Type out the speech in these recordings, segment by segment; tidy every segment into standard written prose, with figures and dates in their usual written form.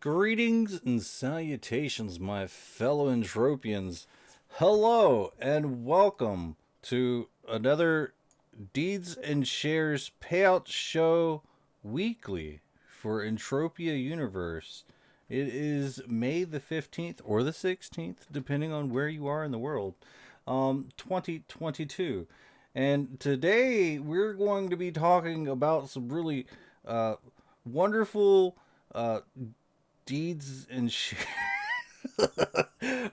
Greetings and salutations, my fellow Entropians. Hello and welcome to another Deeds and Shares Payout Show weekly for Entropia Universe. It is May the 15th or the 16th, depending on where you are in the world, 2022. And today we're going to be talking about some really uh, wonderful deeds and shit.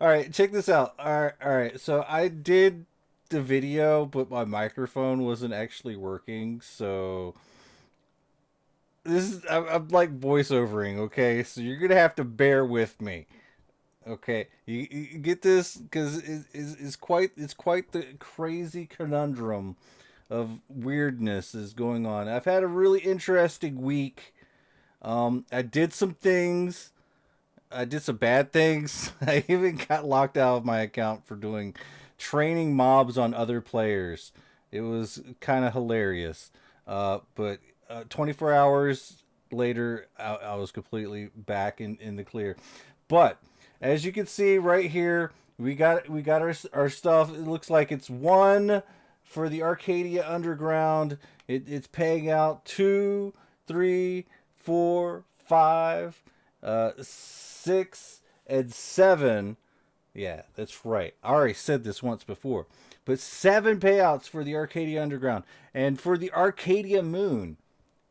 All right, check this out. All right. So I did the video, but my microphone wasn't actually working. So I'm like voiceovering. Okay, so you're gonna have to bear with me. Okay, you get this because it's quite the crazy conundrum of weirdness is going on. I've had a really interesting week. I did some things. I did some bad things. I even got locked out of my account for doing training mobs on other players. It was kind of hilarious. But 24 hours later, I was completely back in the clear. But as you can see right here, we got our stuff. It looks like it's one for the Arcadia Underground. It's paying out two, three, four, five, 6, and 7. Yeah, that's right. I already said this once before. But 7 payouts for the Arcadia Underground. And for the Arcadia Moon,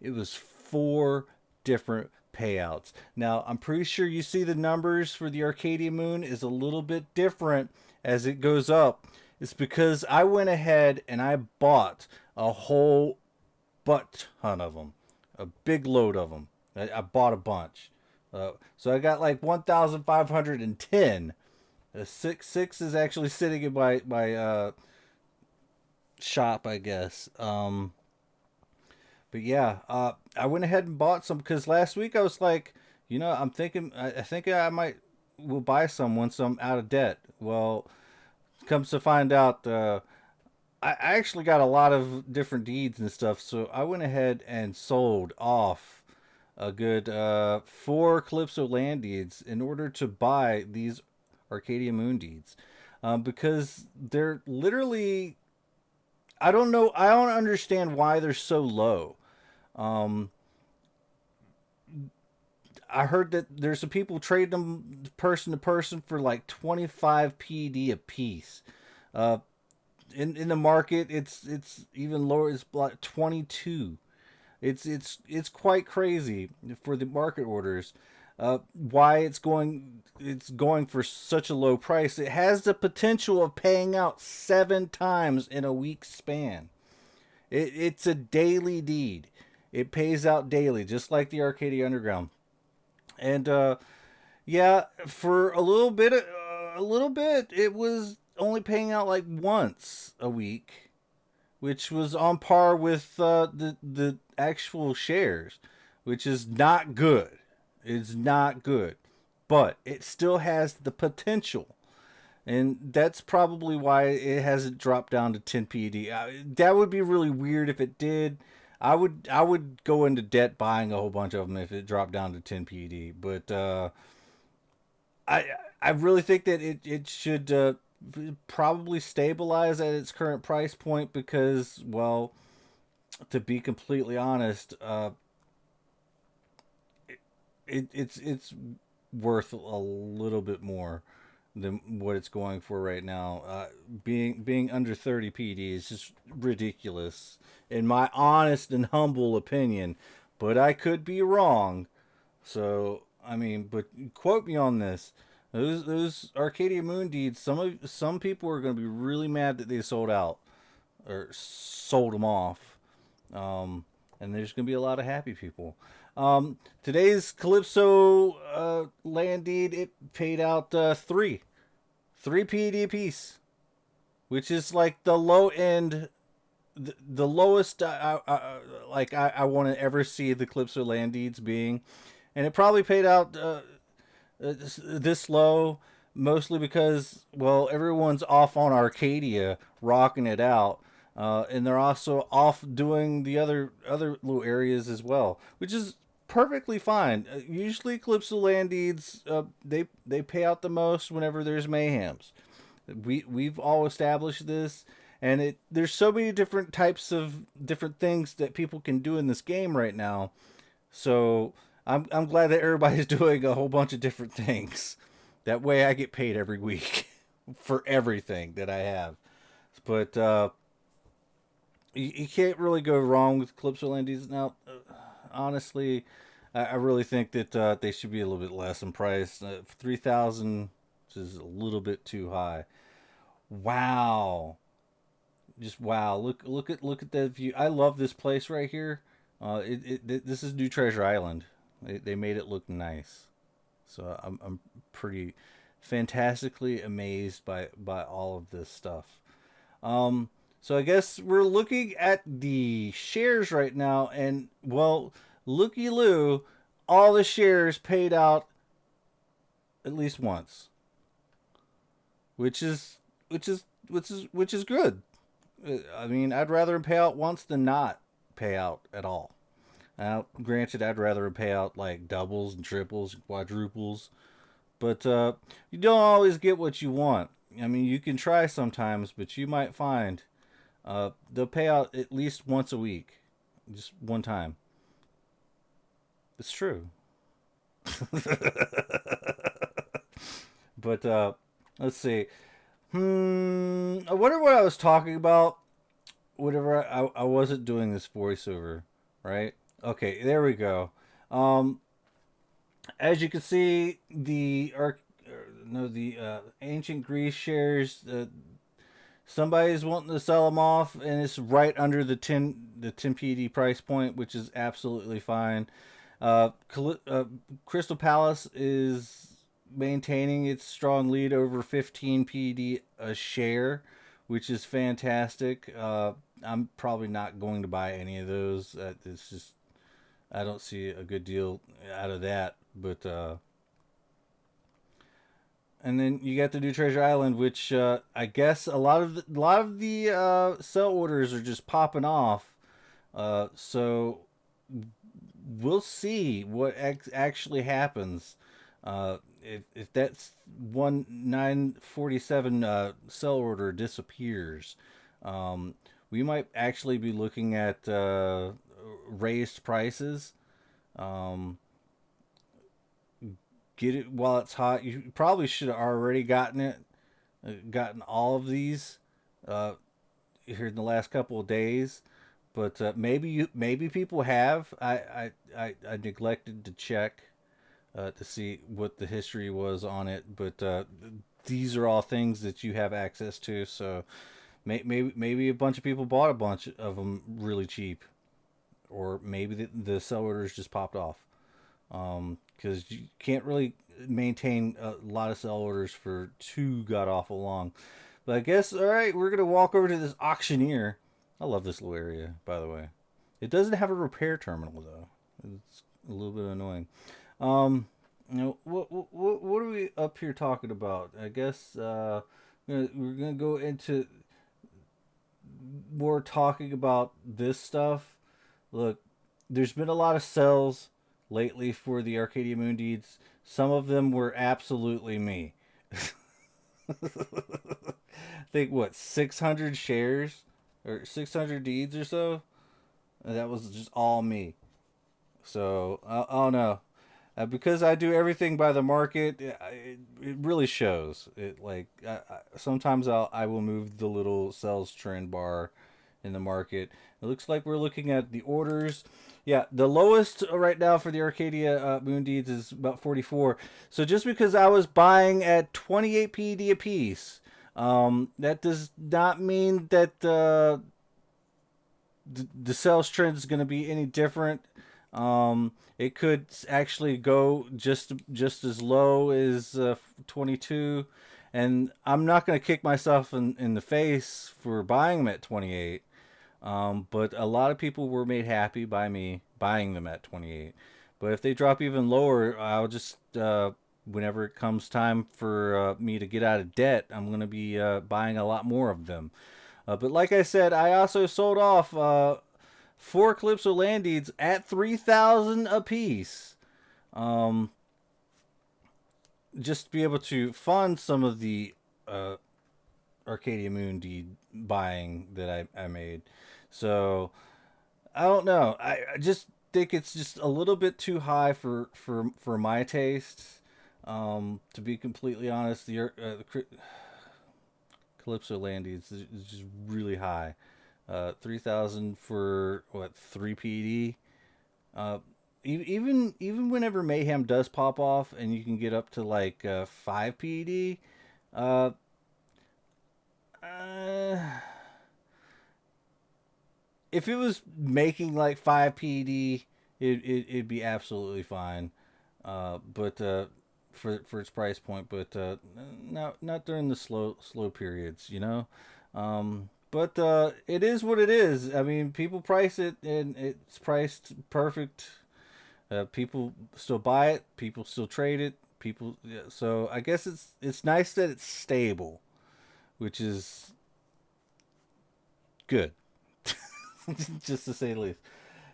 it was 4 different payouts. Now, I'm pretty sure you see the numbers for the Arcadia Moon is a little bit different as it goes up. It's because I went ahead and I bought a whole butt ton of them, a big load of them. I bought a bunch. So I got like 1,510. Six is actually sitting in my shop, I guess. But yeah, I went ahead and bought some because last week I was like, I'm thinking, I think I might will buy some once I'm out of debt. Well, comes to find out, I actually got a lot of different deeds and stuff, so I went ahead and sold off a good 4 Calypso land deeds in order to buy these Arcadia Moon deeds. Because they're literally, I don't understand why they're so low. Um, I heard that there's some people trade them person to person for like 25 PED a piece. Uh, in the market, it's even lower. It's like 22. It's quite crazy for the market orders. Why it's going for such a low price. It has the potential of paying out 7 times in a week's span. It's a daily deed. It pays out daily, just like the Arcadia Underground. And yeah, for a little bit, it was only paying out like once a week, which was on par with the actual shares, which is not good. It's not good, but it still has the potential, and that's probably why it hasn't dropped down to 10 PED. That would be really weird if it did. I would go into debt buying a whole bunch of them if it dropped down to 10 PED, but I I really think that it should probably stabilize at its current price point because, well, to be completely honest, it's worth a little bit more than what it's going for right now. Being under 30 PD is just ridiculous, in my honest and humble opinion. But I could be wrong. So I mean, but quote me on this. Those Arcadia Moon deeds. Some people are going to be really mad that they sold out or sold them off. Um, and there's going to be a lot of happy people. Today's Calypso land deed, it paid out three PED a piece, which is like the low end, the lowest I want to ever see the Calypso land deeds being, and it probably paid out this low mostly because, well, everyone's off on Arcadia rocking it out, and they're also off doing the other little areas as well, which is perfectly fine. Usually, Calypso Landides, they pay out the most whenever there's mayhems. We've all established this, and there's so many different types of different things that people can do in this game right now. So I'm glad that everybody's doing a whole bunch of different things. That way, I get paid every week for everything that I have. But you can't really go wrong with Calypso Landies. Now, honestly, I really think that they should be a little bit less in price. 3,000 is a little bit too high. Wow, just wow! Look at that view. I love this place right here. This is New Treasure Island. They made it look nice. So I'm pretty fantastically amazed by all of this stuff. Um, so I guess we're looking at the shares right now, and well, looky loo, all the shares paid out at least once, which is which is good. I mean, I'd rather pay out once than not pay out at all. Now, granted, I'd rather pay out like doubles and triples, and quadruples, but you don't always get what you want. I mean, you can try sometimes, but you might find they'll pay out at least once a week, just one time. It's true. But let's see. I wonder what I was talking about. Whatever I wasn't doing this voiceover, right? Okay, there we go. Um, as you can see, no, the ancient Greece shares. Somebody's wanting to sell them off, and it's right under the 10 PD price point, which is absolutely fine. Crystal Palace is maintaining its strong lead over 15 PD a share, which is fantastic. I'm probably not going to buy any of those. It's just I don't see a good deal out of that. But and then you got the New Treasure Island, which I guess a lot of the sell orders are just popping off. So we'll see what actually happens. If that's 1947 sell order disappears, um, we might actually be looking at raised prices. Um, get it while it's hot. You probably should have already gotten all of these uh, here in the last couple of days. But maybe people have. I neglected to check to see what the history was on it. But these are all things that you have access to. So maybe a bunch of people bought a bunch of them really cheap, or maybe the sell orders just popped off. Because you can't really maintain a lot of sell orders for too god awful long. But I guess all right, we're gonna walk over to this auctioneer. I love this little area, by the way. It doesn't have a repair terminal though. It's a little bit annoying. What are we up here talking about? I guess we're gonna go into more talking about this stuff. Look, there's been a lot of sells lately for the Arcadia Moon Deeds. Some of them were absolutely me. I think what 600 shares or 600 deeds or so. And that was just all me. So I don't know. Because I do everything by the market, it really shows. It like sometimes I will move the little sales trend bar in the market. It looks like we're looking at the orders. Yeah, the lowest right now for the Arcadia Moon Deeds is about 44. So just because I was buying at 28 PD a piece, that does not mean that the sales trend is going to be any different. It could actually go just as low as 22, and I'm not going to kick myself in the face for buying them at 28. But a lot of people were made happy by me buying them at 28. But if they drop even lower, I'll just whenever it comes time for me to get out of debt, I'm going to be buying a lot more of them. But like I said, I also sold off 4 Calypso Landides at 3,000 apiece. Um, just to be able to fund some of the uh, Arcadia Moon deed buying that I made. So I don't know. I just think it's just a little bit too high for my tastes. To be completely honest, the Calypso Landy is just really high. 3,000 for what 3 PD. Uh, even whenever Mayhem does pop off and you can get up to like 5 PD, uh, uh, if it was making like 5 PD, it'd be absolutely fine. But for its price point, but not during the slow periods, you know. But it is what it is. I mean, people price it, and it's priced perfect. People still buy it. People still trade it. People, yeah, so I guess it's nice that it's stable, which is good, just to say the least.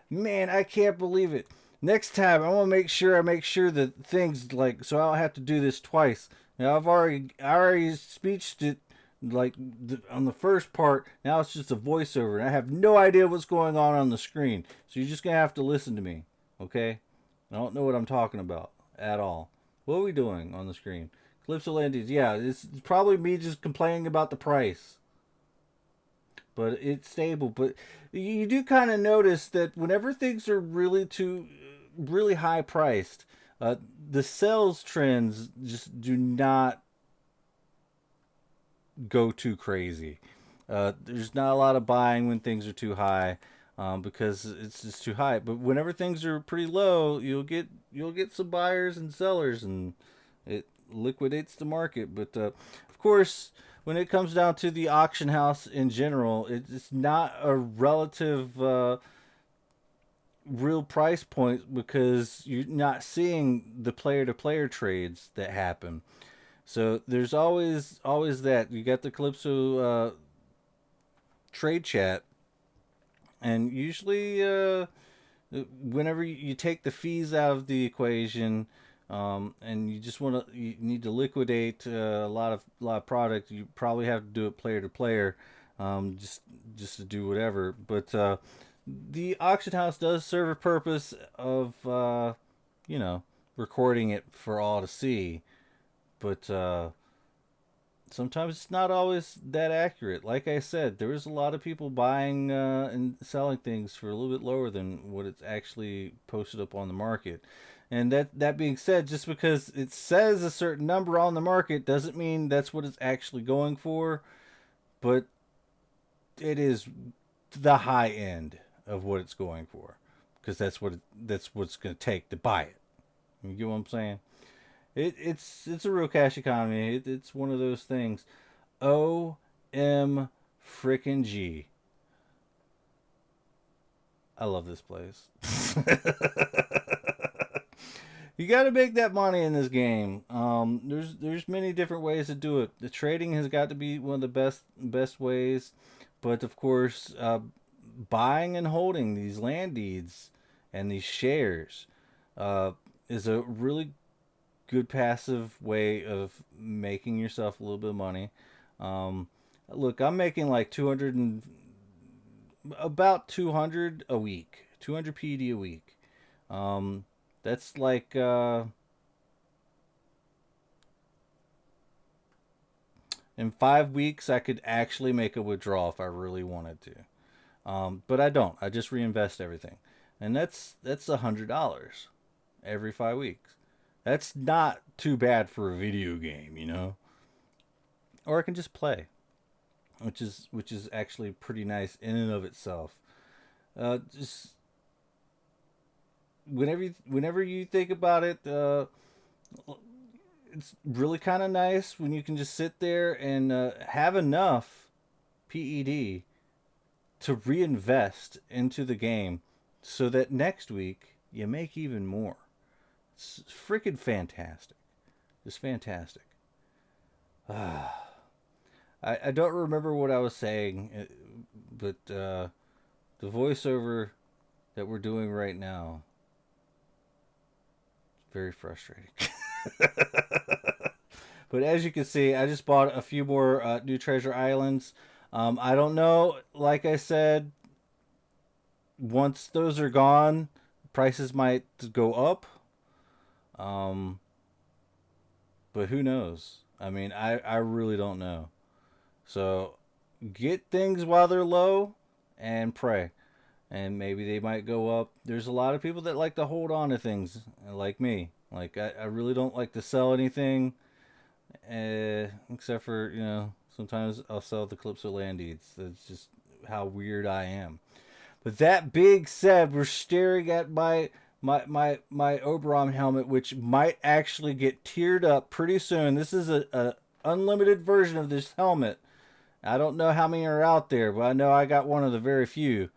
Man, I can't believe it. Next time, I want to make sure that things like so I don't have to do this twice. Now I already speeched it like on the first part. Now it's just a voiceover, and I have no idea what's going on the screen. So you're just gonna have to listen to me, okay? I don't know what I'm talking about at all. What are we doing on the screen? Calypso Landies, yeah, it's probably me just complaining about the price, but it's stable. But you do kind of notice that whenever things are really high priced, the sales trends just do not go too crazy. There's not a lot of buying when things are too high. Because it's just too high. But whenever things are pretty low, you'll get some buyers and sellers, and it liquidates the market. But of course, when it comes down to the auction house in general, it's not a relative real price point because you're not seeing the player to player trades that happen. So there's always that you got the Calypso trade chat, and usually whenever you take the fees out of the equation, and you need to liquidate a lot of product, you probably have to do it player to player, just to do whatever. But the auction house does serve a purpose of you know recording it for all to see, but sometimes it's not always that accurate. Like I said, there is a lot of people buying and selling things for a little bit lower than what it's actually posted up on the market. And that being said, just because it says a certain number on the market doesn't mean that's what it's actually going for, but it is the high end of what it's going for because that's what it's going to take to buy it. You get what I'm saying? It's a real cash economy. It's one of those things. O M frickin' G. I love this place. You got to make that money in this game. There's many different ways to do it. The trading has got to be one of the best ways, but of course, buying and holding these land deeds and these shares uh, is a really good passive way of making yourself a little bit of money. Um, Look, I'm making like 200 and about 200 a week, 200 PD a week. Um, that's like in 5 weeks I could actually make a withdrawal if I really wanted to. But I don't. I just reinvest everything, and that's $100 every 5 weeks. That's not too bad for a video game, you know. Or I can just play, which is actually pretty nice in and of itself. Just whenever you think about it, it's really kind of nice when you can just sit there and have enough PED to reinvest into the game, so that next week you make even more. It's freaking fantastic, just fantastic. I don't remember what I was saying, but The voiceover that we're doing right now is very frustrating. But as you can see, I just bought a few more new treasure islands. I don't know. Like I said, once those are gone, prices might go up. Um, but who knows? I mean, I really don't know. So get things while they're low and pray. And maybe they might go up. There's a lot of people that like to hold on to things, like me. Like, I really don't like to sell anything, except for, sometimes I'll sell the Calypso land deeds. That's just how weird I am. But that being said, we're staring at my Oberon helmet, which might actually get tiered up pretty soon. This is a unlimited version of this helmet. I don't know how many are out there, but I know I got one of the very few.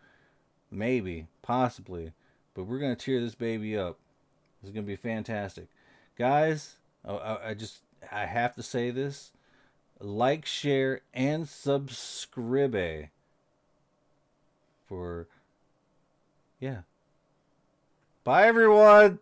Maybe, possibly. But we're going to tear this baby up. This is going to be fantastic. Guys, I have to say this. Like, share, and subscribe for, yeah. Bye, everyone.